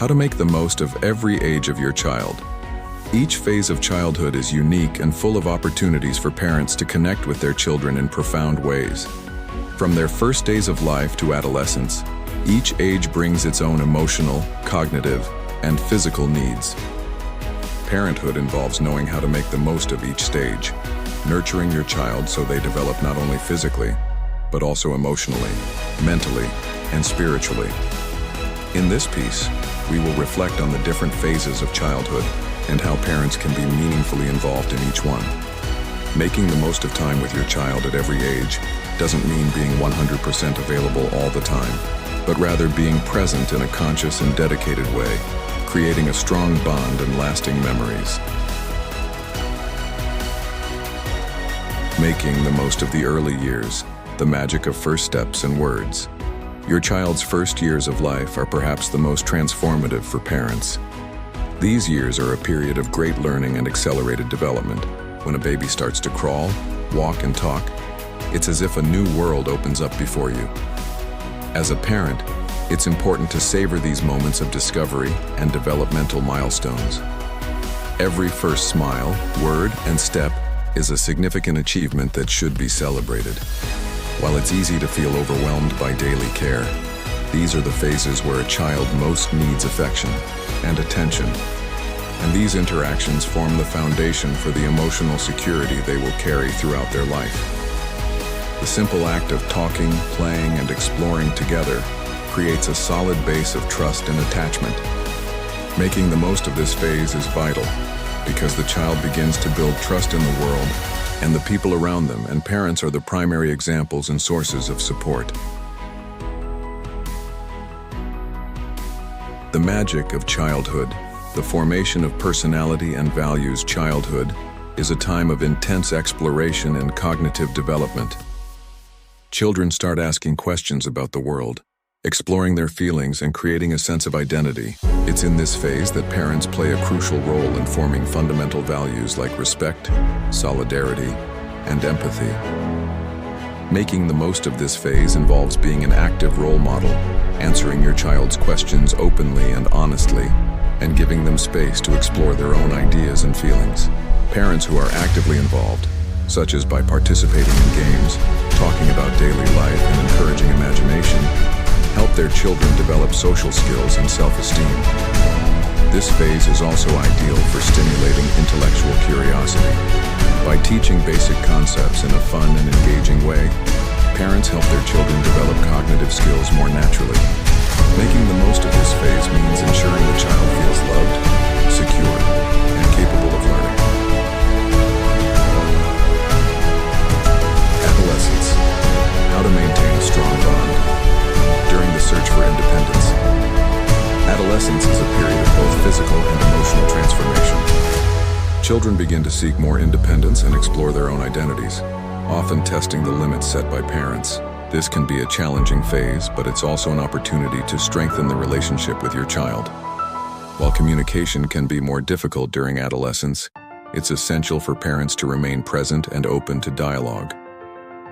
How to make the most of every age of your child. Each phase of childhood is unique and full of opportunities for parents to connect with their children in profound ways. From their first days of life to adolescence, each age brings its own emotional, cognitive, and physical needs. Parenthood involves knowing how to make the most of each stage, nurturing your child so they develop not only physically, but also emotionally, mentally, and spiritually. In this piece, we will reflect on the different phases of childhood and how parents can be meaningfully involved in each one. Making the most of time with your child at every age doesn't mean being 100% available all the time, but rather being present in a conscious and dedicated way, creating a strong bond and lasting memories. Making the most of the early years, the magic of first steps and words. Your child's first years of life are perhaps the most transformative for parents. These years are a period of great learning and accelerated development. When a baby starts to crawl, walk, and talk, it's as if a new world opens up before you. As a parent, it's important to savor these moments of discovery and developmental milestones. Every first smile, word, and step is a significant achievement that should be celebrated. While it's easy to feel overwhelmed by daily care, these are the phases where a child most needs affection and attention, and these interactions form the foundation for the emotional security they will carry throughout their life. The simple act of talking, playing, and exploring together creates a solid base of trust and attachment. Making the most of this phase is vital because the child begins to build trust in the world and the people around them, and parents are the primary examples and sources of support. The magic of childhood, the formation of personality and values. Childhood is a time of intense exploration and cognitive development. Children start asking questions about the world, exploring their feelings and creating a sense of identity. It's in this phase that parents play a crucial role in forming fundamental values like respect, solidarity, and empathy. Making the most of this phase involves being an active role model, answering your child's questions openly and honestly, and giving them space to explore their own ideas and feelings. Parents who are actively involved, such as by participating in games, talking about daily life, and encouraging imagination, help their children develop social skills and self-esteem. This phase is also ideal for stimulating intellectual curiosity. By teaching basic concepts in a fun and engaging way, parents help their children develop cognitive skills more naturally. Making the most of this phase means ensuring the child feels loved, secure, and capable of learning. Adolescence. How to maintain a strong bond. During the search for independence. Adolescence is a period of both physical and emotional transformation. Children begin to seek more independence and explore their own identities, often testing the limits set by parents. This can be a challenging phase, but it's also an opportunity to strengthen the relationship with your child. While communication can be more difficult during adolescence, it's essential for parents to remain present and open to dialogue.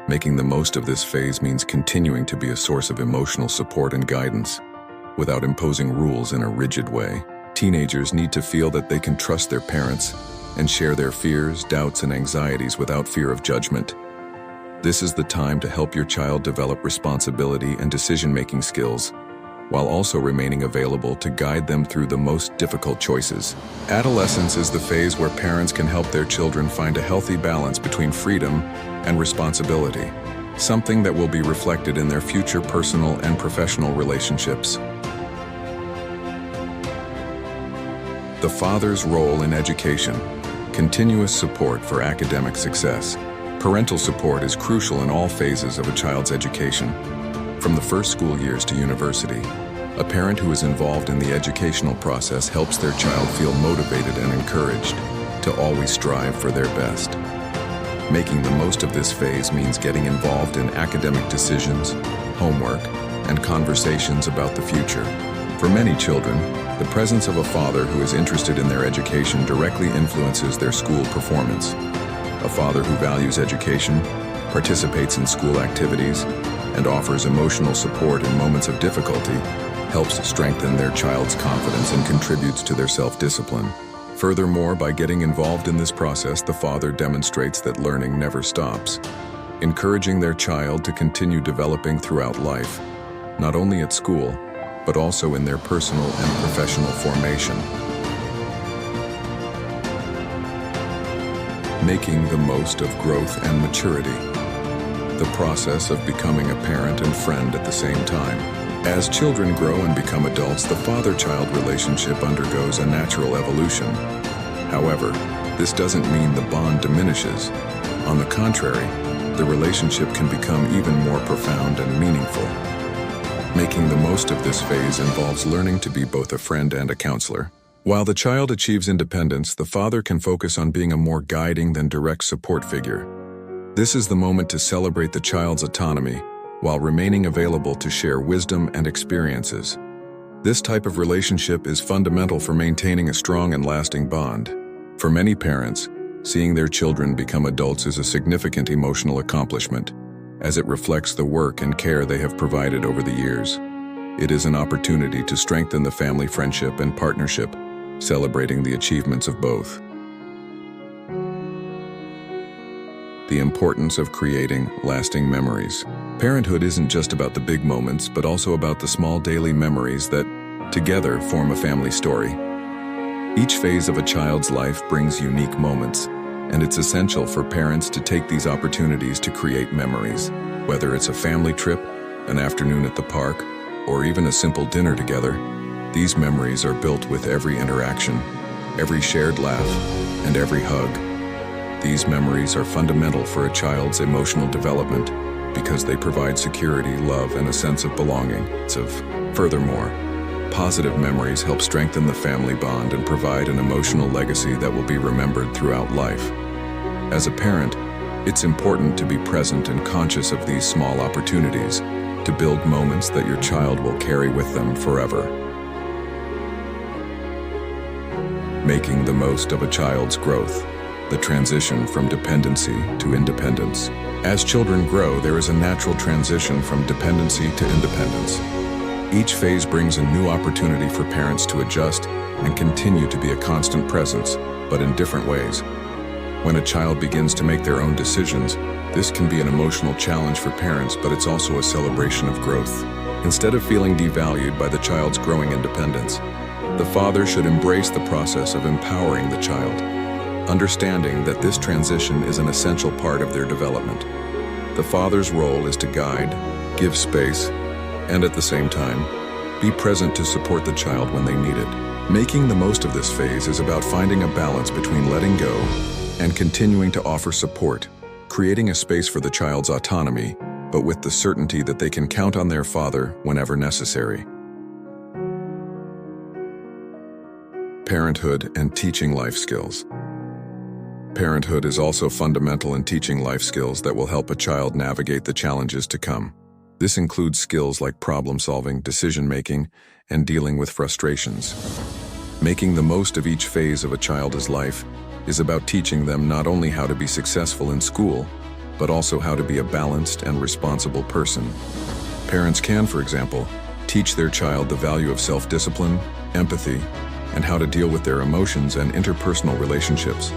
Making the most of this phase means continuing to be a source of emotional support and guidance, without imposing rules in a rigid way. Teenagers need to feel that they can trust their parents and share their fears, doubts, and anxieties without fear of judgment. This is the time to help your child develop responsibility and decision-making skills, while also remaining available to guide them through the most difficult choices. Adolescence is the phase where parents can help their children find a healthy balance between freedom and responsibility, something that will be reflected in their future personal and professional relationships. The father's role in education. Continuous support for academic success. Parental support is crucial in all phases of a child's education, from the first school years to university. A parent who is involved in the educational process helps their child feel motivated and encouraged to always strive for their best. Making the most of this phase means getting involved in academic decisions, homework, and conversations about the future. For many children, the presence of a father who is interested in their education directly influences their school performance. A father who values education, participates in school activities, and offers emotional support in moments of difficulty helps strengthen their child's confidence and contributes to their self-discipline. Furthermore, by getting involved in this process, the father demonstrates that learning never stops, encouraging their child to continue developing throughout life, not only at school, but also in their personal and professional formation. Making the most of growth and maturity. The process of becoming a parent and friend at the same time. As children grow and become adults, the father-child relationship undergoes a natural evolution. However, this doesn't mean the bond diminishes. On the contrary, the relationship can become even more profound and meaningful. Making the most of this phase involves learning to be both a friend and a counselor. While the child achieves independence, the father can focus on being a more guiding than direct support figure. This is the moment to celebrate the child's autonomy while remaining available to share wisdom and experiences. This type of relationship is fundamental for maintaining a strong and lasting bond. For many parents, seeing their children become adults is a significant emotional accomplishment, as it reflects the work and care they have provided over the years. It is an opportunity to strengthen the family friendship and partnership, celebrating the achievements of both. The importance of creating lasting memories. Parenthood isn't just about the big moments, but also about the small daily memories that, together, form a family story. Each phase of a child's life brings unique moments, and it's essential for parents to take these opportunities to create memories. Whether it's a family trip, an afternoon at the park, or even a simple dinner together, these memories are built with every interaction, every shared laugh, and every hug. These memories are fundamental for a child's emotional development because they provide security, love, and a sense of belonging. Furthermore, positive memories help strengthen the family bond and provide an emotional legacy that will be remembered throughout life. As a parent, it's important to be present and conscious of these small opportunities to build moments that your child will carry with them forever. Making the most of a child's growth. The transition from dependency to independence. As children grow, there is a natural transition from dependency to independence. Each phase brings a new opportunity for parents to adjust and continue to be a constant presence, but in different ways. When a child begins to make their own decisions, this can be an emotional challenge for parents, but it's also a celebration of growth. Instead of feeling devalued by the child's growing independence, the father should embrace the process of empowering the child, understanding that this transition is an essential part of their development. The father's role is to guide, give space, and at the same time, be present to support the child when they need it. Making the most of this phase is about finding a balance between letting go and continuing to offer support, creating a space for the child's autonomy, but with the certainty that they can count on their father whenever necessary. Parenthood and teaching life skills. Parenthood is also fundamental in teaching life skills that will help a child navigate the challenges to come. This includes skills like problem-solving, decision-making, and dealing with frustrations. Making the most of each phase of a child's life is about teaching them not only how to be successful in school, but also how to be a balanced and responsible person. Parents can, for example, teach their child the value of self-discipline, empathy, and how to deal with their emotions and interpersonal relationships.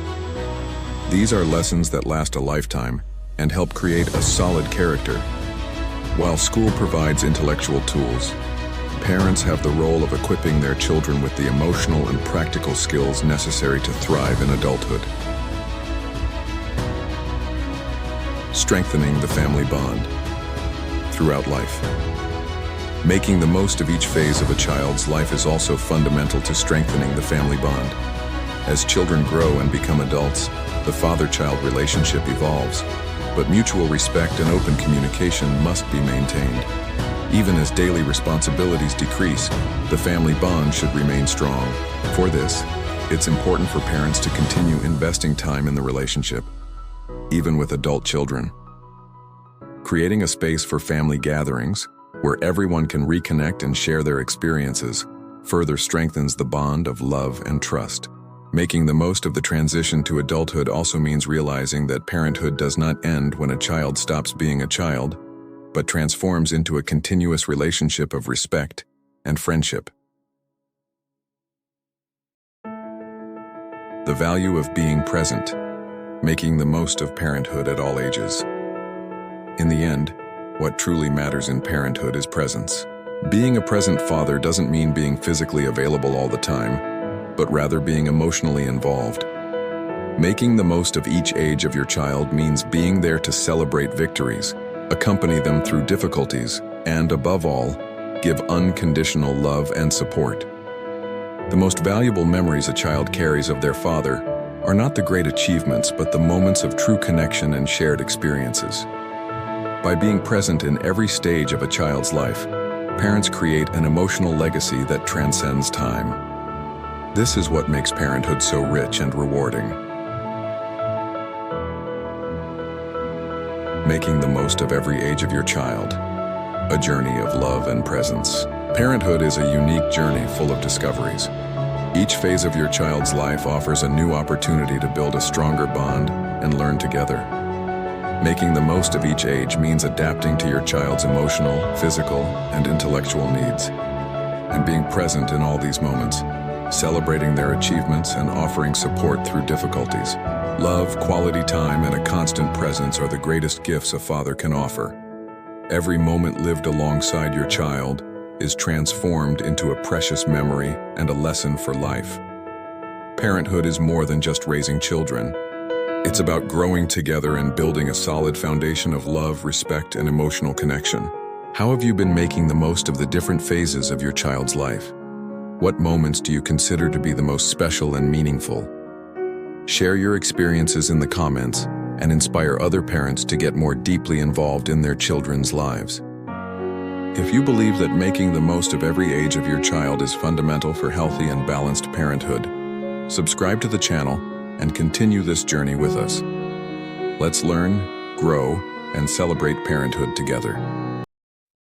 These are lessons that last a lifetime and help create a solid character. While school provides intellectual tools, parents have the role of equipping their children with the emotional and practical skills necessary to thrive in adulthood. Strengthening the family bond throughout life. Making the most of each phase of a child's life is also fundamental to strengthening the family bond. As children grow and become adults, the father-child relationship evolves, but mutual respect and open communication must be maintained. Even as daily responsibilities decrease, the family bond should remain strong. For this, it's important for parents to continue investing time in the relationship, even with adult children. Creating a space for family gatherings, where everyone can reconnect and share their experiences, further strengthens the bond of love and trust. Making the most of the transition to adulthood also means realizing that parenthood does not end when a child stops being a child, but transforms into a continuous relationship of respect, and friendship. The value of being present, making the most of parenthood at all ages. In the end, what truly matters in parenthood is presence. Being a present father doesn't mean being physically available all the time, but rather being emotionally involved. Making the most of each age of your child means being there to celebrate victories, accompany them through difficulties, and above all, give unconditional love and support. The most valuable memories a child carries of their father are not the great achievements, but the moments of true connection and shared experiences. By being present in every stage of a child's life, parents create an emotional legacy that transcends time. This is what makes parenthood so rich and rewarding. Making the most of every age of your child. A journey of love and presence. Parenthood is a unique journey full of discoveries. Each phase of your child's life offers a new opportunity to build a stronger bond and learn together. Making the most of each age means adapting to your child's emotional, physical, and intellectual needs, and being present in all these moments, celebrating their achievements and offering support through difficulties. Love, quality time, and a constant presence are the greatest gifts a father can offer. Every moment lived alongside your child is transformed into a precious memory and a lesson for life. Parenthood is more than just raising children. It's about growing together and building a solid foundation of love, respect, and emotional connection. How have you been making the most of the different phases of your child's life? What moments do you consider to be the most special and meaningful? Share your experiences in the comments and inspire other parents to get more deeply involved in their children's lives. If you believe that making the most of every age of your child is fundamental for healthy and balanced parenthood, subscribe to the channel and continue this journey with us. Let's learn, grow, and celebrate parenthood together.